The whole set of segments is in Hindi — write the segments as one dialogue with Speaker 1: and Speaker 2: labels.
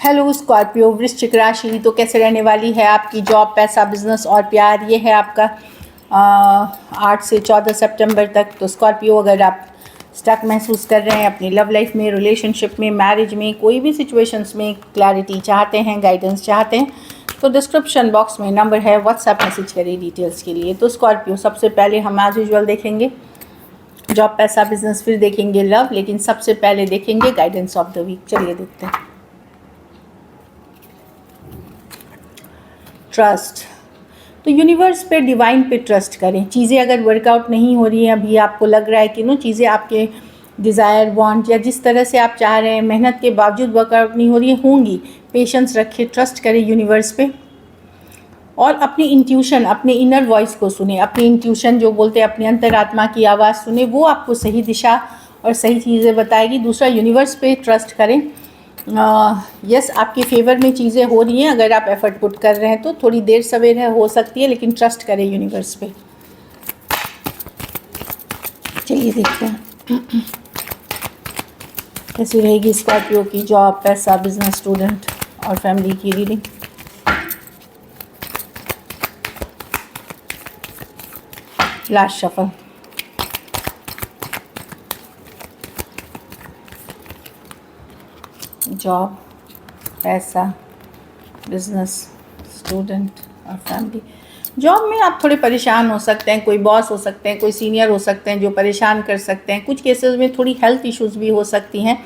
Speaker 1: हेलो स्कॉर्पियो, वृश्चिक राशि। तो कैसे रहने वाली है आपकी जॉब, पैसा, बिजनेस और प्यार। ये है आपका 8 से 14 सितंबर तक। तो स्कॉर्पियो, अगर आप स्टक महसूस कर रहे हैं अपनी लव लाइफ में, रिलेशनशिप में, मैरिज में, कोई भी सिचुएशंस में क्लैरिटी चाहते हैं, गाइडेंस चाहते हैं, तो डिस्क्रिप्शन बॉक्स में नंबर है, व्हाट्सएप मैसेज करिए डिटेल्स के लिए। तो स्कॉर्पियो, सबसे पहले हम एज यूजुअल देखेंगे जॉब, पैसा, बिजनेस, फिर देखेंगे लव, लेकिन सबसे पहले देखेंगे गाइडेंस ऑफ द वीक। चलिए देखते हैं। ट्रस्ट, तो यूनिवर्स पे, डिवाइन पे ट्रस्ट करें। चीज़ें अगर वर्कआउट नहीं हो रही हैं, अभी आपको लग रहा है कि चीज़ें आपके डिज़ायर, वांट या जिस तरह से आप चाह रहे हैं, मेहनत के बावजूद वर्कआउट नहीं हो रही है, होंगी। पेशेंस रखें, ट्रस्ट करें यूनिवर्स पे, और अपनी इंट्यूशन, अपने इनर वॉइस को सुने। अपनी इंट्यूशन जो बोलते हैं, अपनी अंतरात्मा की आवाज़ सुने, वो आपको सही दिशा और सही चीज़ें बताएगी। दूसरा, यूनिवर्स पे ट्रस्ट करें। यस, आपके फेवर में चीज़ें हो रही हैं। अगर आप एफर्ट पुट कर रहे हैं तो थोड़ी देर सवेर है, हो सकती है, लेकिन ट्रस्ट करें यूनिवर्स पे। चलिए देखते हैं कैसी रहेगी स्कॉर्पियो की जॉब, पैसा, बिजनेस, स्टूडेंट और फैमिली की रीडिंग। Last shuffle. जॉब, पैसा, बिजनेस, स्टूडेंट और फैमिली। जॉब में आप थोड़े परेशान हो सकते हैं, कोई बॉस हो सकते हैं, कोई सीनियर हो सकते हैं जो परेशान कर सकते हैं। कुछ केसेस में थोड़ी हेल्थ इश्यूज़ भी हो सकती हैं।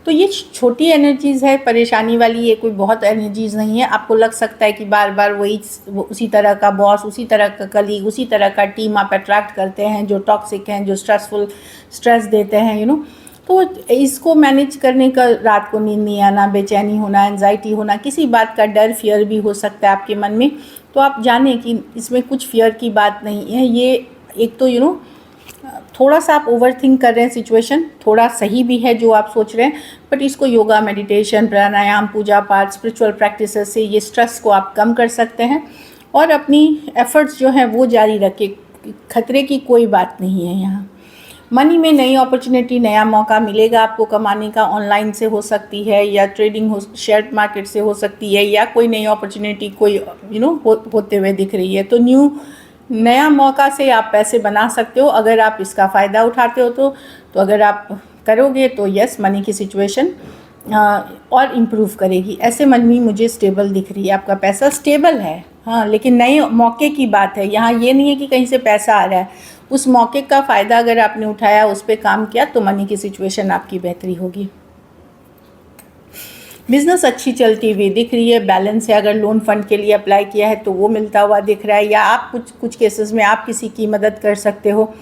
Speaker 1: तो ये छोटी एनर्जीज़ है परेशानी वाली, ये कोई बहुत एनर्जीज़ नहीं है। आपको लग सकता है कि बार बार वही उसी तरह का बॉस, उसी तरह का कलीग, उसी तरह का टीम आप अट्रैक्ट करते हैं, जो टॉक्सिक हैं, जो स्ट्रेस देते हैं, तो इसको मैनेज करने का, रात को नींद नहीं आना, बेचैनी होना, एंजाइटी होना, किसी बात का डर, फियर भी हो सकता है आपके मन में। तो आप जानें कि इसमें कुछ फियर की बात नहीं है। ये एक तो थोड़ा सा आप ओवर थिंक कर रहे हैं सिचुएशन, थोड़ा सही भी है जो आप सोच रहे हैं, बट इसको योगा, मेडिटेशन, प्राणायाम, पूजा पाठ, स्पिरिचुअल प्रैक्टिसेस से ये स्ट्रेस को आप कम कर सकते हैं और अपनी एफर्ट्स जो हैं वो जारी रखें। खतरे की कोई बात नहीं है यहाँ। मनी में नई अपॉर्चुनिटी, नया मौका मिलेगा आपको कमाने का। ऑनलाइन से हो सकती है, या ट्रेडिंग हो, शेयर मार्केट से हो सकती है, या कोई नई अपॉर्चुनिटी कोई होते हुए दिख रही है। तो नया मौका से आप पैसे बना सकते हो अगर आप इसका फ़ायदा उठाते हो। तो अगर आप करोगे तो यस, मनी की सिचुएशन और इम्प्रूव करेगी। ऐसे मनी मुझे स्टेबल दिख रही है, आपका पैसा स्टेबल है। हाँ, लेकिन नए मौके की बात है यहाँ। ये नहीं है कि कहीं से पैसा आ रहा है, उस मौके का फ़ायदा अगर आपने उठाया, उस पर काम किया, तो मनी की सिचुएशन आपकी बेहतरी होगी। बिज़नेस अच्छी चलती हुई दिख रही है, बैलेंस है। अगर लोन फंड के लिए अप्लाई किया है तो वो मिलता हुआ दिख रहा है, या आप कुछ केसेस में आप किसी की मदद कर सकते हो,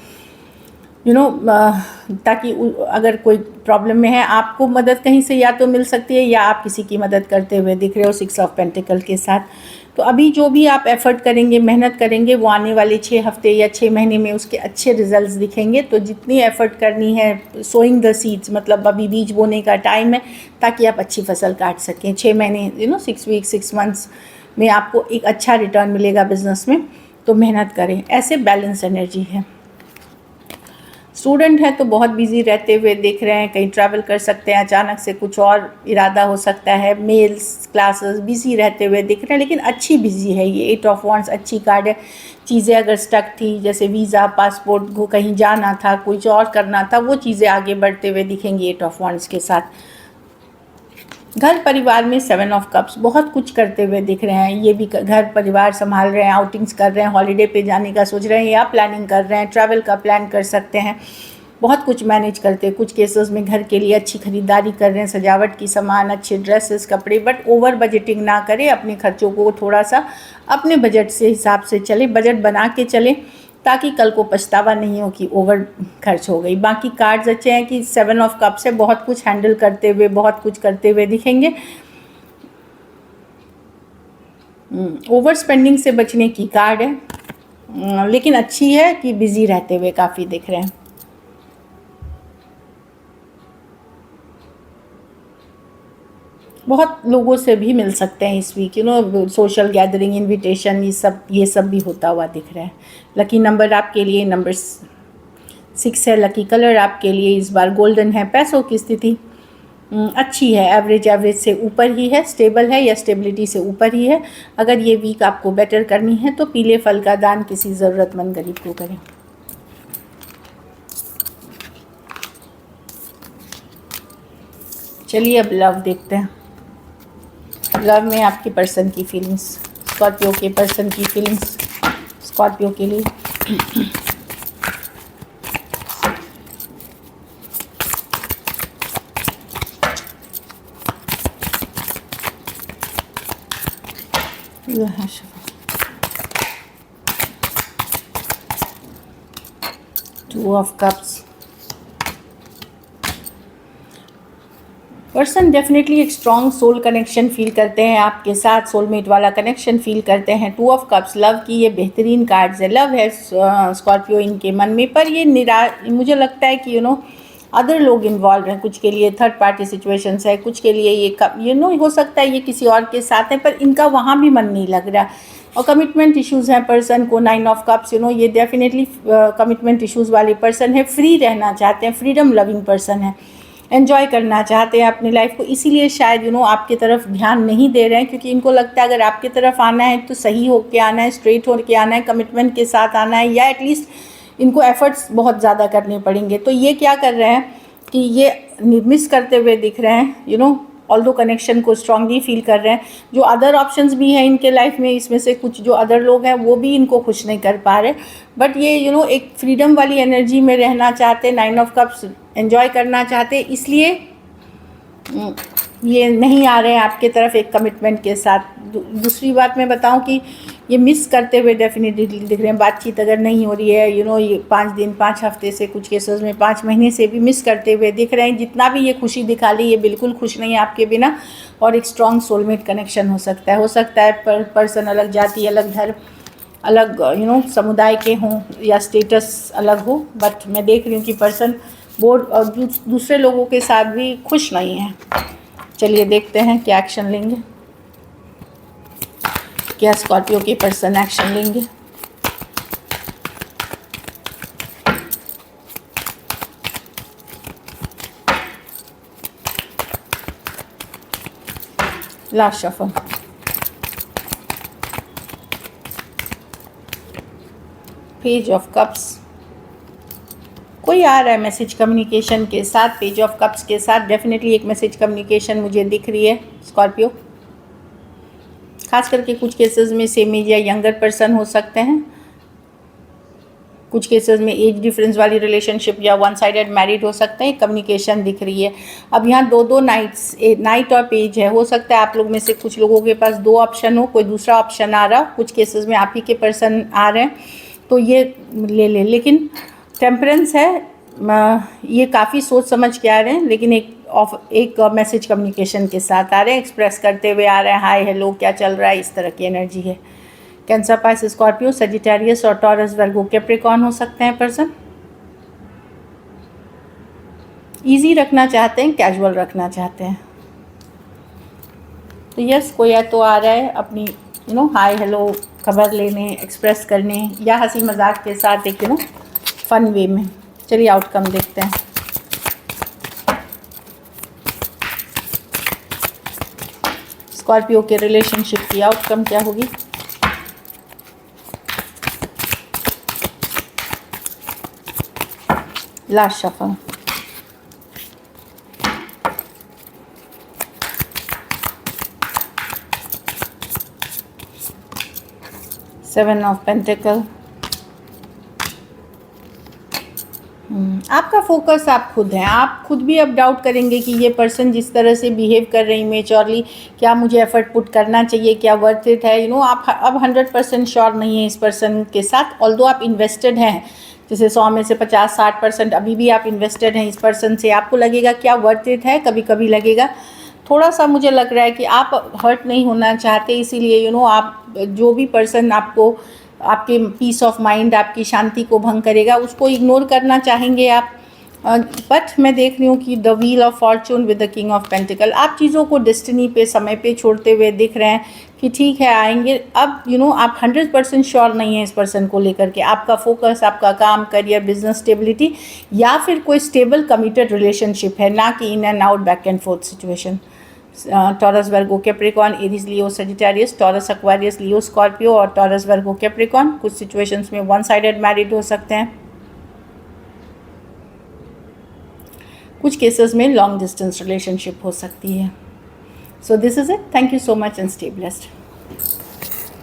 Speaker 1: ताकि अगर कोई प्रॉब्लम में है, आपको मदद कहीं से या तो मिल सकती है, या आप किसी की मदद करते हुए दिख रहे हो 6 ऑफ पेंटिकल के साथ। तो अभी जो भी आप एफर्ट करेंगे, मेहनत करेंगे, वो आने वाले 6 हफ्ते या 6 महीने में उसके अच्छे रिजल्ट्स दिखेंगे। तो जितनी एफर्ट करनी है, सोइंग द सीड्स, मतलब अभी बीज बोने का टाइम है, ताकि आप अच्छी फसल काट सकें। 6 महीने 6 वीक, 6 मंथ्स में आपको एक अच्छा रिटर्न मिलेगा बिजनेस में। तो मेहनत करें, ऐसे बैलेंस एनर्जी है। स्टूडेंट है तो बहुत बिजी रहते हुए दिख रहे हैं, कहीं ट्रैवल कर सकते हैं, अचानक से कुछ और इरादा हो सकता है। मेल्स, क्लासेस बिजी रहते हुए दिख रहे हैं, लेकिन अच्छी बिजी है ये। 8 ऑफ वांड्स अच्छी कार्ड है। चीज़ें अगर स्टक थी, जैसे वीज़ा, पासपोर्ट को कहीं जाना था, कुछ और करना था, वो चीज़ें आगे बढ़ते हुए दिखेंगी 8 ऑफ वांड्स के साथ। घर परिवार में 7 ऑफ कप्स बहुत कुछ करते हुए दिख रहे हैं। ये भी घर परिवार संभाल रहे हैं, आउटिंग्स कर रहे हैं, हॉलीडे पे जाने का सोच रहे हैं, या प्लानिंग कर रहे हैं, ट्रैवल का प्लान कर सकते हैं। बहुत कुछ मैनेज करते हैं। कुछ केसेस में घर के लिए अच्छी खरीदारी कर रहे हैं, सजावट की सामान, अच्छे ड्रेसेस, कपड़े, बट ओवर बजटिंग ना करें। अपने खर्चों को थोड़ा सा अपने बजट से हिसाब से चले, बजट बना के चलें, ताकि कल को पछतावा नहीं हो कि ओवर खर्च हो गई। बाकी कार्ड्स अच्छे हैं कि 7 ऑफ कप्स है, बहुत कुछ हैंडल करते हुए, बहुत कुछ करते हुए दिखेंगे। ओवर स्पेंडिंग से बचने की कार्ड है, लेकिन अच्छी है कि बिजी रहते हुए काफ़ी दिख रहे हैं। बहुत लोगों से भी मिल सकते हैं इस वीक, सोशल गैदरिंग, इनविटेशन, ये सब भी होता हुआ दिख रहा है। लकी नंबर आपके लिए नंबर 6 है। लकी कलर आपके लिए इस बार गोल्डन है। पैसों की स्थिति अच्छी है, एवरेज से ऊपर ही है, स्टेबल है या स्टेबिलिटी से ऊपर ही है। अगर ये वीक आपको बेटर करनी है तो पीले फल का दान किसी ज़रूरतमंद गरीब को करें। चलिए अब लव देखते हैं। लव में आपके पर्सन की फीलिंग्स, स्कॉर्पियो के पर्सन की फीलिंग्स स्कॉर्पियो के लिए। Two of cups. Person definitely एक स्ट्रॉन्ग सोल कनेक्शन फील करते हैं आपके साथ, सोलमेट वाला कनेक्शन फील करते हैं। टू ऑफ कप्स लव की ये बेहतरीन कार्ड्स है। लव है स्कॉर्पियो इनके मन में, पर ये मुझे लगता है कि अदर लोग इन्वॉल्व हैं कुछ के लिए, थर्ड पार्टी सिचुएशंस है कुछ के लिए, ये हो सकता है ये किसी और के साथ है, पर इनका वहाँ भी मन नहीं लग रहा। और कमिटमेंट इश्यूज़ हैं पर्सन को। 9 ऑफ कप्स ये डेफिनेटली कमिटमेंट इश्यूज़ वाले पर्सन है, फ्री रहना चाहते हैं, फ्रीडम लविंग पर्सन है, एन्जॉय करना चाहते हैं अपनी लाइफ को, इसीलिए शायद आपके तरफ ध्यान नहीं दे रहे हैं, क्योंकि इनको लगता है अगर आपकी तरफ आना है तो सही होके आना है, स्ट्रेट होके आना है, कमिटमेंट के साथ आना है, या एटलीस्ट इनको एफर्ट्स बहुत ज़्यादा करने पड़ेंगे। तो ये क्या कर रहे हैं कि ये मिस करते हुए दिख रहे हैं, ऑल्दो कनेक्शन को स्ट्रांगली फील कर रहे हैं। जो अदर ऑप्शंस भी हैं इनके लाइफ में, इसमें से कुछ जो अदर लोग हैं वो भी इनको खुश नहीं कर पा रहे, बट ये एक फ्रीडम वाली एनर्जी में रहना चाहते, 9 ऑफ कप्स एंजॉय करना चाहते, इसलिए ये नहीं आ रहे हैं आपके तरफ एक कमिटमेंट के साथ। दूसरी बात मैं बताऊं कि ये मिस करते हुए डेफिनेटली दिख रहे हैं। बातचीत अगर नहीं हो रही है, ये 5 दिन 5 हफ्ते से, कुछ केसेस में 5 महीने से भी मिस करते हुए दिख रहे हैं। जितना भी ये खुशी दिखा ली, ये बिल्कुल खुश नहीं है आपके बिना, और एक स्ट्रॉन्ग सोलमेट कनेक्शन हो सकता है पर्सन अलग जाति, अलग धर्म, अलग समुदाय के हों, या स्टेटस अलग हो, बट मैं देख रही हूँ कि पर्सन बोर्ड और दूसरे लोगों के साथ भी खुश नहीं है। चलिए देखते हैं क्या एक्शन लेंगे, क्या स्कॉर्पियो के पर्सन एक्शन लेंगे। Last shuffle. Page of cups. कोई आ रहा है मैसेज कम्युनिकेशन के साथ, पेज ऑफ कप्स के साथ डेफिनेटली एक मैसेज कम्युनिकेशन मुझे दिख रही है स्कॉर्पियो। खास करके कुछ केसेस में सेम एज या यंगर पर्सन हो सकते हैं, कुछ केसेस में एज डिफरेंस वाली रिलेशनशिप या वन साइडेड मैरिड हो सकते हैं। कम्युनिकेशन दिख रही है। अब यहाँ दो नाइट्स, नाइट और पेज है। हो सकता है आप लोग में से कुछ लोगों के पास 2 ऑप्शन हो, कोई दूसरा ऑप्शन आ रहा, कुछ केसेस में आप ही के पर्सन आ रहे हैं, तो ये ले लें। लेकिन टेम्परेंस है, ये काफ़ी सोच समझ के आ रहे हैं, लेकिन एक मैसेज कम्युनिकेशन के साथ आ रहे हैं, एक्सप्रेस करते हुए आ रहे हैं, हाय हेलो क्या चल रहा है, इस तरह की एनर्जी है। कैंसर, पाइसेस, स्कॉर्पियो, सजिटेरियस और टॉरस, वर्गो, कैप्रिकॉर्न हो सकते हैं पर्सन। इजी रखना चाहते हैं, कैजुअल रखना चाहते हैं। तो यस, कोई है तो आ रहा है अपनी हाय हेलो खबर लेने, एक्सप्रेस करने, या हंसी मजाक के साथ एक फन वे में। चलिए आउटकम देखते हैं। स्कॉर्पियो के रिलेशनशिप की आउटकम क्या होगी? Last shuffle. Seven of pentacle. आपका फोकस आप खुद हैं। आप खुद भी अब डाउट करेंगे कि ये पर्सन जिस तरह से बिहेव कर रही इमेच्योरली, क्या मुझे एफर्ट पुट करना चाहिए, क्या वर्थ इट है। आप अब 100% श्योर नहीं है इस पर्सन के साथ, ऑल्दो आप इन्वेस्टेड हैं। जैसे 100 में से 50-60% अभी भी आप इन्वेस्टेड हैं इस पर्सन से। आपको लगेगा क्या वर्थ इट है, कभी कभी लगेगा थोड़ा सा। मुझे लग रहा है कि आप हर्ट नहीं होना चाहते, इसीलिए आप जो भी पर्सन आपको, आपके पीस ऑफ माइंड, आपकी शांति को भंग करेगा, उसको इग्नोर करना चाहेंगे आप। बट मैं देख रही हूँ कि the wheel of Fortune with the king of pentacle, आप चीज़ों को डेस्टिनी पे, समय पे छोड़ते हुए दिख रहे हैं कि ठीक है आएंगे। अब आप 100% श्योर नहीं है इस पर्सन को लेकर के, आपका फोकस आपका काम, करियर, बिजनेस, स्टेबिलिटी, या फिर कोई स्टेबल कमिटेड रिलेशनशिप है, ना कि in and out, back and fourth situation. Taurus, Virgo, Capricorn, Aries, Leo, Sagittarius, taurus, Aquarius, Leo, Scorpio और टॉरस, वर्गो, कैप्रिकॉन। कुछ सिचुएशंस में वन साइडेड मैरिड हो सकते हैं, कुछ केसेस में लॉन्ग डिस्टेंस रिलेशनशिप हो सकती है। So this is it, thank you so much and stay blessed.